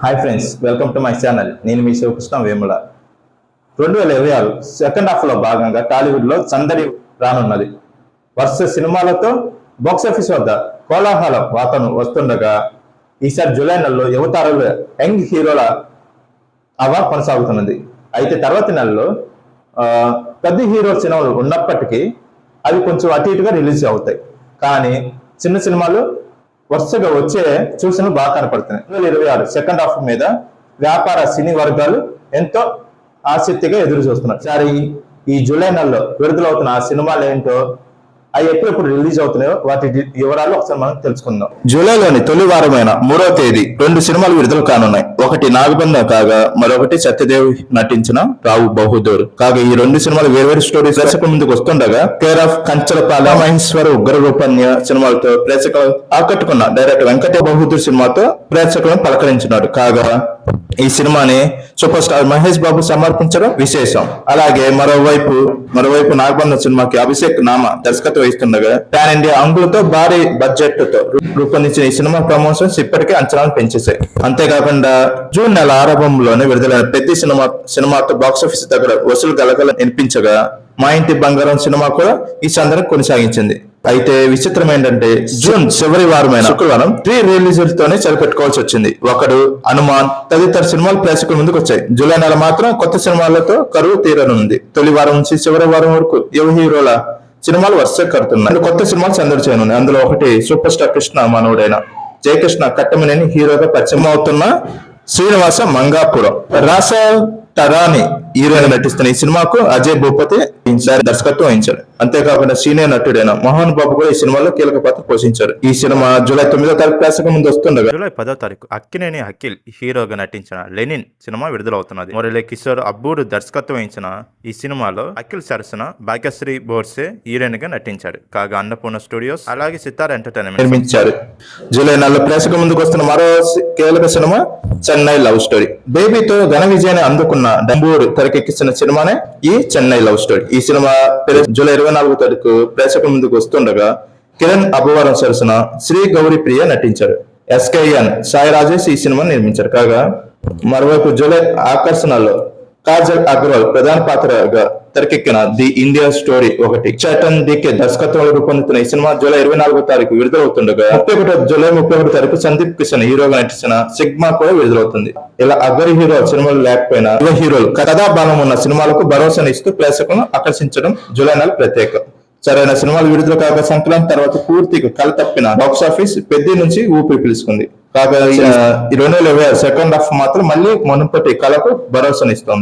Hi friends, welcome to my channel. నేను మీ Sivakrishna Vemula. 2026 second half లో భాగంగా టాలీవుడ్ లో సందడి రానున్నది. వరుస సినిమాలతో బాక్సాఫీస్ వద్ద కోలాహల వాతావరణం వస్తుండగా ఈసారి జూలై నెలలో యువతారులు యంగ్ హీరోల అవా కొనసాగుతున్నది. అయితే తర్వాత నెలలో పెద్ద హీరో సినిమాలు ఉన్నప్పటికీ అవి కొంచెం అటు ఇటుగా రిలీజ్ అవుతాయి. కానీ చిన్న సినిమాలు వరుసగా వచ్చే సూచనలు బాగా కనపడుతున్నాయి. 2026 సెకండ్ హాఫ్ మీద వ్యాపార సినీ వర్గాలు ఎంతో ఆసక్తిగా ఎదురు చూస్తున్నారు. ఈసారి ఈ జూలై నెలలో విడుదలవుతున్న ఆ సినిమాలు ఏంటో, అవి ఎప్పుడు రిలీజ్ అవుతున్నాయో వాటి వివరాలు ఒకసారి మనం తెలుసుకుందాం. జూలైలోని తొలి వారమైన 3వ తేదీ 2 సినిమాలు విడుదల కానున్నాయి. ఒకటి నాగబంధం కాగా మరొకటి సత్యదేవ్ నటించిన రావు బహదూర్ కాగా. ఈ 2 సినిమాలు వేర్వేరు స్టోరీస్ దర్శకుల ముందుకు వస్తుండగా కేర్ ఆఫ్ కంచలపాల మహేశ్వర ఉగ్ర రూపన్య సినిమాలతో ప్రేక్షకులు ఆకట్టుకున్న డైరెక్టర్ వెంకట బహదూర్ సినిమాతో ప్రేక్షకులను పలకరించినాడు. కాగా ఈ సినిమాని సూపర్ స్టార్ మహేష్ బాబు సమర్పించడం విశేషం. అలాగే మరోవైపు నాగబంధం సినిమాకి అభిషేక్ నామ దర్శకత్వం వహిస్తుండగా పాన్ ఇండియా అంగులతో భారీ బడ్జెట్ తో రూపొందించిన ఈ సినిమా ప్రమోషన్స్ ఇప్పటికే అంచనాలు పెంచేశాయి. అంతేకాకుండా జూన్ నెల ఆరంభంలోనే విడుదలైన పెద్ద సినిమాతో బాక్సాఫీస్ దగ్గర వసూలు గలగల వినిపించగా మా ఇంటి బంగారం సినిమా కూడా ఈ సందర్భం కొనసాగించింది. అయితే విచిత్రం ఏంటంటే జూన్ చివరి వారమైన శుక్రవారం 3 రిలీజులతోనే సరిపెట్టుకోవాల్సి వచ్చింది. ఒకడు హనుమాన్ తదితర సినిమాలు ప్రేక్షకుల ముందుకు వచ్చాయి. జూలై నెల మాత్రం కొత్త సినిమాలతో కరువు తీరనుంది. తొలి వారం నుంచి చివరి వారం వరకు యువ హీరోల సినిమాలు వరుసగా కడుతున్నాయి. కొత్త సినిమాలు సందడి చేయనున్నాయి. అందులో ఒకటి సూపర్ స్టార్ కృష్ణ మనవుడైన జయకృష్ణ కట్టమనేని హీరోగా పరిచయం అవుతున్న శ్రీనివాస మంగాపురం రాస టరాని హీరోయిన్ నటిస్తున్న ఈ సినిమాకు అజయ్ భూపతి దర్శకత్వం వహించాడు. అంతేకాకుండా సీనియర్ నటుడైన మోహన్ బాబు కూడా ఈ సినిమాలో కీలక పాత్ర పోషించారు. ఈ సినిమా జూలై 9వ తారీఖు ప్రేక్షకుల ముందు వస్తుండగా జూలై 10వ తారీఖు అక్కినేని అఖిల్ హీరోగా నటించిన లెనిన్ సినిమా విడుదలవుతున్నది. మురళీ కిషోర్ అబ్బూడు దర్శకత్వం వహించిన ఈ సినిమాలో అఖిల్ సరసన భాగ్యశ్రీ బోర్సే హీరోయిన్ గా నటించాడు. కాగా అన్నపూర్ణ స్టూడియోస్ అలాగే సితార్ ఎంటర్టైన్మెంట్ నిర్మించారు. జూలై నెలలో ప్రేక్షకుల ముందుకు వస్తున్న మరో కీలక సినిమా చెన్నై లవ్ స్టోరీ. బేబీతో ఘన విజయాన్ని అందుకున్న డంబూరు తెరకెక్కిస్తున్న సినిమానే ఈ చెన్నై లవ్ స్టోరీ. ఈ సినిమా జూలై 24వ తారీఖు ప్రేక్షకుల ముందుకు వస్తుండగా కిరణ్ అబ్బవరం సరసన శ్రీ గౌరీ ప్రియ నటించారు. ఎస్కేఎన్ సాయి రాజేష్ ఈ సినిమాను నిర్మించారు. కాగా మరోవైపు జూలై ఆకర్షణలో కాజల్ అగర్వాల్ ప్రధాన పాత్రగా తెరకెక్కిన ది ఇండియా స్టోరీ ఒకటి చటన్ డికే దర్శకత్వంలో రూపొందుతున్న ఈ సినిమా జూలై 24వ తారీఖు విడుదలవుతుండగా జూలై 31వ తారీఖు సందీప్ కిషన్ హీరోగా నటించిన సిగ్మా కూడా విడుదలవుతుంది. ఇలా అగ్ర హీరో సినిమాలు లేకపోయినా యువ హీరోలు కథాబలం ఉన్న సినిమాలకు భరోసానిస్తూ ప్రేక్షకులను ఆకర్షించడం జూలై నెల ప్రత్యేకం. సరైన సినిమాలు విడుదల కాగా సంక్రాంతి తర్వాత పూర్తిగా కల తప్పిన బాక్సాఫీస్ పెద్ద నుంచి ఊపిరి పీల్చుకుంది. కాగా 2026 సెకండ్ హాఫ్ మాత్రం మళ్ళీ మునుపటి కళకు భరోసానిస్తోంది.